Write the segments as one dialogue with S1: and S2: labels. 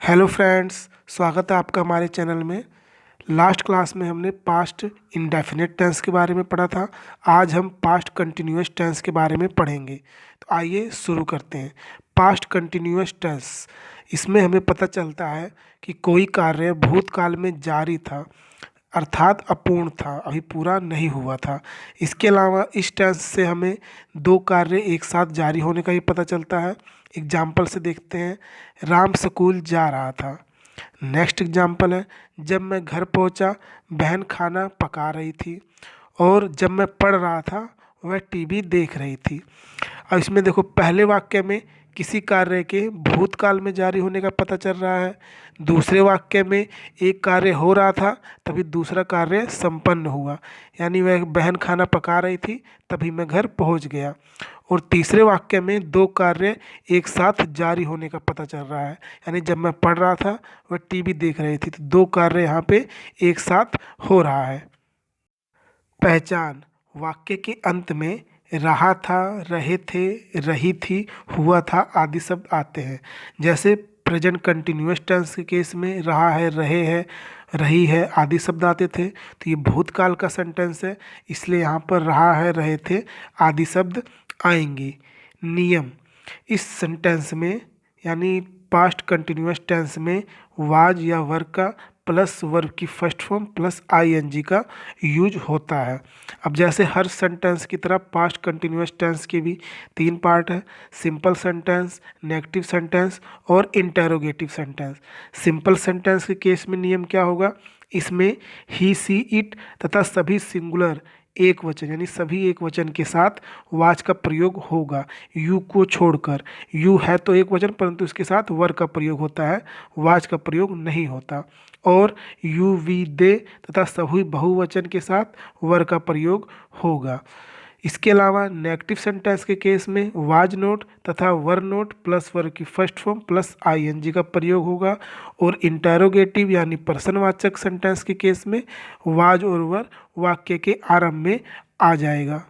S1: Hello friends, स्वागत है आपका हमारे चैनल में। लास्ट क्लास में हमने पास्ट इंडेफिनिट टेंस के बारे में पढ़ा था। आज हम पास्ट कंटिन्यूअस टेंस के बारे में पढ़ेंगे। तो आइए शुरू करते हैं। पास्ट कंटिन्यूअस टेंस, इसमें हमें पता चलता है कि कोई कार्य भूतकाल में जारी था, अर्थात अपूर्ण था, अभी पूरा नहीं हुआ था। इसके अलावा इस टेंस से हमें दो कार्य एक साथ जारी होने का भी पता चलता है। एग्जाम्पल से देखते हैं। राम स्कूल जा रहा था। नेक्स्ट एग्जाम्पल है, जब मैं घर पहुंचा बहन खाना पका रही थी। और जब मैं पढ़ रहा था वह टीवी देख रही थी। अब इसमें देखो, पहले वाक्य में किसी कार्य के भूतकाल में जारी होने का पता चल रहा है। दूसरे वाक्य में एक कार्य हो रहा था, तभी दूसरा कार्य संपन्न हुआ, यानी वह बहन खाना पका रही थी तभी मैं घर पहुंच गया। और तीसरे वाक्य में दो कार्य एक साथ जारी होने का पता चल रहा है, यानी जब मैं पढ़ रहा था वह टीवी देख रही थी, तो दो कार्य यहाँ पे एक साथ हो रहा है। पहचान, वाक्य के अंत में रहा था, रहे थे, रही थी, हुआ था आदि शब्द आते हैं। जैसे प्रेजेंट कंटिन्यूअस टेंस के केस में रहा है, रहे हैं, रही है आदि शब्द आते थे। तो ये भूतकाल का सेंटेंस है, इसलिए यहाँ पर रहा है, रहे थे आदि शब्द आएंगे। नियम, इस सेंटेंस में यानी पास्ट कंटिन्यूअस टेंस में वाज या वर्ब का प्लस वर्ब की फर्स्ट फॉर्म प्लस आईएनजी का यूज होता है। अब जैसे हर सेंटेंस की तरह पास्ट कंटिन्यूअस टेंस के भी तीन पार्ट है: सिंपल सेंटेंस, नेगेटिव सेंटेंस और इंटेरोगेटिव सेंटेंस। सिंपल सेंटेंस के केस में नियम क्या होगा? इसमें ही, सी, इट तथा सभी सिंगुलर एक वचन यानी सभी एक वचन के साथ वाज का प्रयोग होगा, यू को छोड़कर। यू है तो एक वचन, परंतु इसके साथ वर का प्रयोग होता है, वाज का प्रयोग नहीं होता। और यू, वी, दे तथा सभी बहुवचन के साथ वर का प्रयोग होगा। इसके अलावा नेगेटिव सेंटेंस के केस में वाज नोट तथा वर नोट प्लस वर्ब की फर्स्ट फॉर्म प्लस आईएनजी का प्रयोग होगा। और इंटेरोगेटिव यानी प्रश्नवाचक सेंटेंस के केस में वाज और वर वाक्य के आरंभ में आ जाएगा।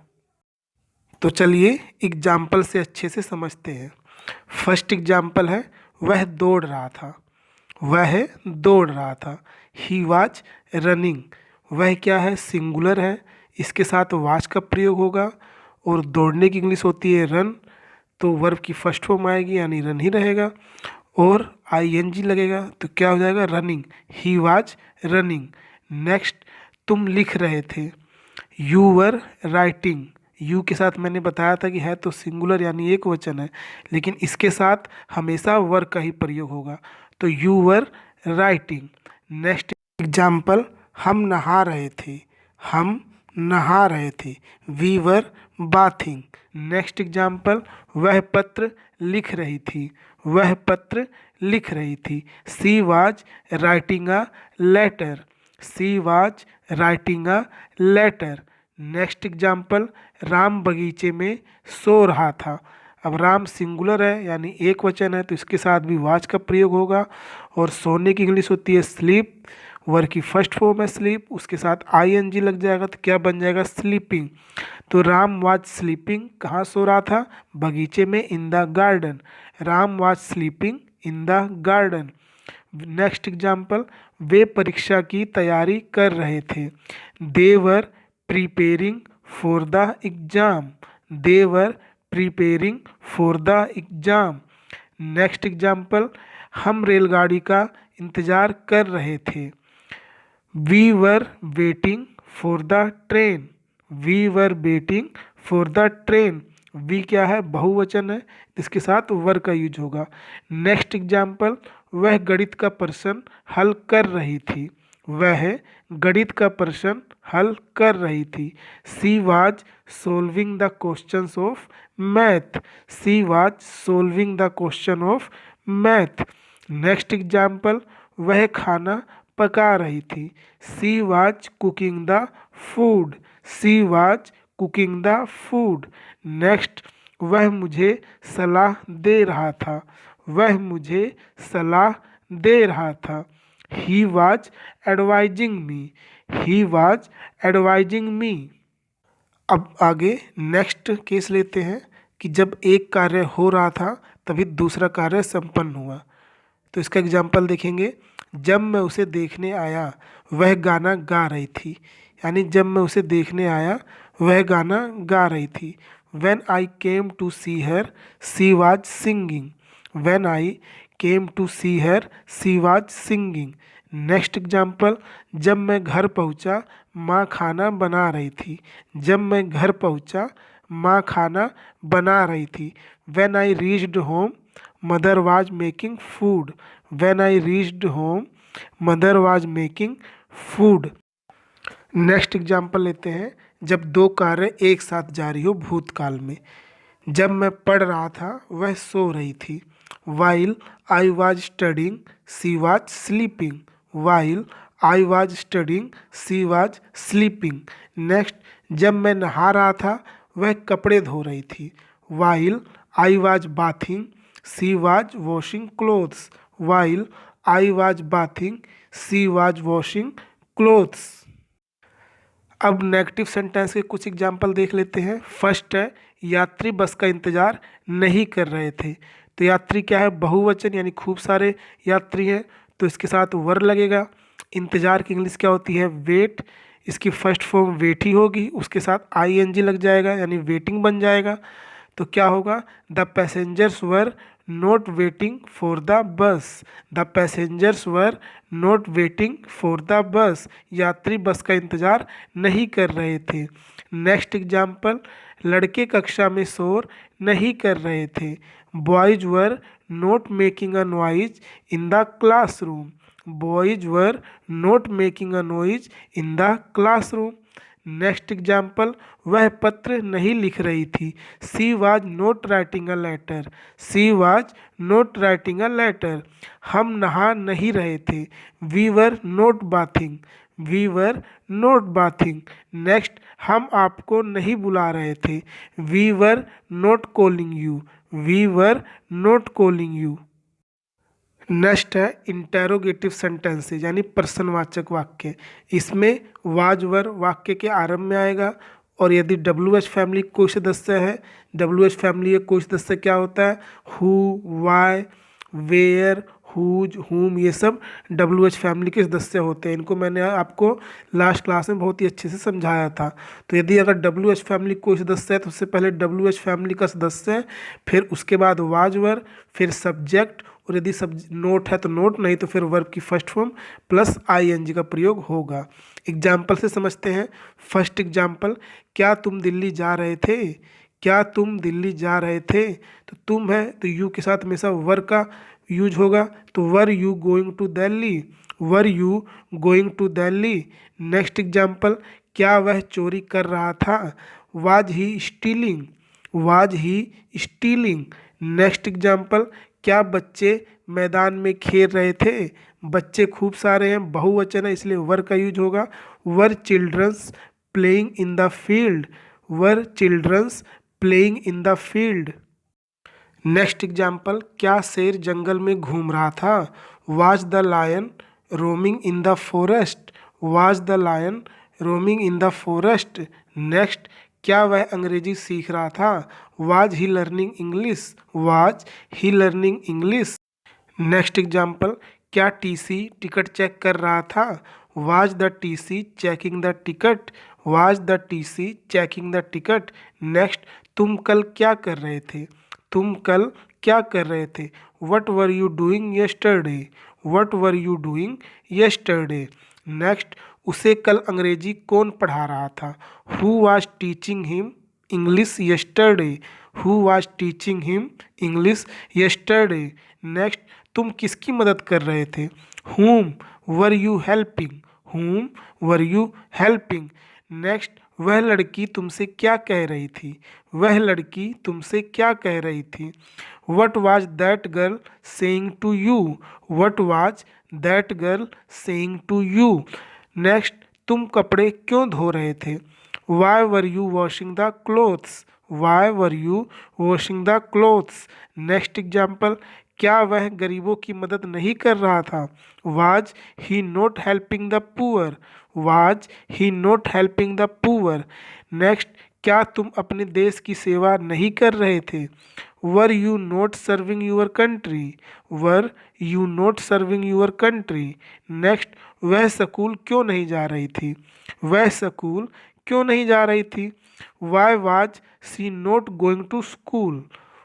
S1: तो चलिए एग्जाम्पल से अच्छे से समझते हैं। फर्स्ट एग्जाम्पल है, वह दौड़ रहा था। वह दौड़ रहा था। He was running. वह क्या है? सिंगुलर है, इसके साथ वाज का प्रयोग होगा। और दौड़ने की इंग्लिश होती है रन, तो वर्ब की फर्स्ट फॉर्म आएगी यानी रन ही रहेगा। और आईएनजी लगेगा तो क्या हो जाएगा? Running. He was running. Next, तुम लिख रहे थे। You were writing. यू के साथ मैंने बताया था कि है तो सिंगुलर यानी एक वचन है, लेकिन इसके साथ हमेशा वर का ही प्रयोग होगा, तो you were writing. Next example, हम नहा रहे थे। हम नहा रहे थे। We were bathing. Next example, वह पत्र लिख रही थी। वह पत्र लिख रही थी। She was writing a letter. She was writing a letter. Next example, Ram बगीचे में सो रहा था। अब राम सिंगुलर है यानी एक वचन है, तो इसके साथ भी वाज का प्रयोग होगा। और सोने की इंग्लिश होती है स्लीप, वर्ब की फर्स्ट फॉर्म है स्लीप, उसके साथ आईएनजी लग जाएगा तो क्या बन जाएगा? स्लीपिंग। तो राम वाज स्लीपिंग, कहाँ सो रहा था? बगीचे में, in the garden. Ram was sleeping in the garden. Next example, वे परीक्षा की तैयारी कर रहे थे। They were preparing for the exam. They were preparing for the exam. Next example, हम रेलगाड़ी का इंतज़ार कर रहे थे। We were waiting for the train. We were waiting for the train. We क्या है? बहुवचन है, इसके साथ वर का यूज होगा। नेक्स्ट एग्जाम्पल, वह गणित का प्रश्न हल कर रही थी। वह गणित का प्रश्न हल कर रही थी। She was solving the questions of math. She was solving the question of math. Next example, वह खाना पका रही थी। She was cooking the food. She was cooking the food. Next, वह मुझे सलाह दे रहा था। वह मुझे सलाह दे रहा था। He was advising me. He was advising me. अब आगे नेक्स्ट केस लेते हैं कि जब एक कार्य हो रहा था तभी दूसरा कार्य संपन्न हुआ। तो इसका एग्जाम्पल देखेंगे, जब मैं उसे देखने आया वह गाना गा रही थी। यानी जब मैं उसे देखने आया वह गाना गा रही थी। When I came to see her, she was singing. When I came to see her, she was singing. Next example, जब मैं घर पहुंचा माँ खाना बना रही थी। जब मैं घर पहुंचा माँ खाना बना रही थी। When I reached home, mother was making food. When I reached home, mother was making food. Next example लेते हैं, जब दो कारें एक साथ जा रही हो भूतकाल में। जब मैं पढ़ रहा था वह सो रही थी। While I was studying she was sleeping. While I was studying she was sleeping. Next, जब मैं नहा रहा था वह कपड़े धो रही थी। While I was bathing she was washing clothes. While I was bathing she was washing clothes. अब नेगेटिव सेंटेंस के कुछ एग्जाम्पल देख लेते हैं। फर्स्ट है, यात्री बस का इंतज़ार नहीं कर रहे थे। तो यात्री क्या है, बहुवचन, यानी खूब सारे यात्री हैं, तो इसके साथ वर लगेगा। इंतज़ार की इंग्लिश क्या होती है, वेट। इसकी फर्स्ट फॉर्म वेट ही होगी, उसके साथ ING लग जाएगा यानी वेटिंग बन जाएगा। तो क्या होगा, the passengers were not waiting for the bus. The passengers were not waiting for the bus. यात्री बस का इंतज़ार नहीं कर रहे थे। नेक्स्ट एग्जाम्पल, लड़के कक्षा में शोर नहीं कर रहे थे। Boys were not making a noise in the classroom. Boys were not making a noise in the classroom. Next example, वह पत्र नहीं लिख रही थी। She was not writing a letter. She was not writing a letter. हम नहा नहीं रहे थे। We were not bathing. We were not bathing. Next, हम आपको नहीं बुला रहे थे। We were not calling you. We were not calling you. Next है इंटेरोगेटिव सेंटेंसेज यानी प्रश्नवाचक वाक्य। इसमें वाज वर वाक्य के आरंभ में आएगा, और यदि WH फैमिली कोई सदस्य है, WH फैमिली का कोई सदस्य क्या होता है, हु, वाई, वेयर, हुज, हुम, ये सब WH फैमिली के सदस्य होते हैं। इनको मैंने आपको लास्ट क्लास में बहुत ही अच्छे से समझाया था। तो यदि अगर WH फैमिली कोई सदस्य है तो उससे पहले WH फैमिली का सदस्य है, फिर उसके बाद वाज वर, फिर सब्जेक्ट, और यदि सब नोट है तो नोट, नहीं तो फिर वर्ब की फर्स्ट फॉर्म प्लस ING का प्रयोग होगा। एग्जाम्पल से समझते हैं। फर्स्ट एग्जाम्पल, क्या तुम दिल्ली जा रहे थे। क्या तुम दिल्ली जा रहे थे। तो तुम है तो यू के साथ हमेशा वर का यूज होगा। तो were you going to Delhi. Were you going to Delhi. Next example, क्या वह चोरी कर रहा था। Was he stealing. Was he stealing. Next example, क्या बच्चे मैदान में खेल रहे थे। बच्चे खूब सारे हैं, बहुवचन है, इसलिए वर का यूज होगा। Were childrens playing in the field. Were childrens playing in the field. Next example, क्या शेर जंगल में घूम रहा था। Was the lion roaming in the forest. Was the lion roaming in the forest. Next, क्या वह अंग्रेजी सीख रहा था। Was he learning English. Was he learning English. Next example, क्या TC टिकट चेक कर रहा था। Was the TC checking the ticket. Was the TC checking the ticket. Next, तुम कल क्या कर रहे थे। तुम कल क्या कर रहे थे। What were you doing yesterday. What were you doing yesterday. Next, उसे कल अंग्रेजी कौन पढ़ा रहा था। Who was teaching him English yesterday. Who was teaching him English yesterday. Next, तुम किसकी मदद कर रहे थे। whom were you helping. whom were you helping. Next, वह लड़की तुमसे क्या कह रही थी। वह लड़की तुमसे क्या कह रही थी। What was that girl saying to you. What was that girl saying to you. Next, तुम कपड़े क्यों धो रहे थे। Why were you washing the clothes. Why were you washing the clothes. Next example, क्या वह गरीबों की मदद नहीं कर रहा था। Was he not helping the poor. Was he not helping the poor. Next, क्या तुम अपने देश की सेवा नहीं कर रहे थे। Were you not serving your country, were you not serving your country. Next, वह स्कूल क्यों नहीं जा रही थी, वह स्कूल क्यों नहीं जा रही थी। Why was she not going to school,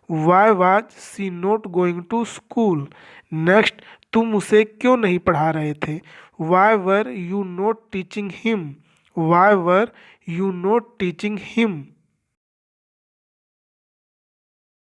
S1: why was she not going to school. Next, तुम उसे क्यों नहीं पढ़ा रहे थे, why were you not teaching him, why were you not teaching him.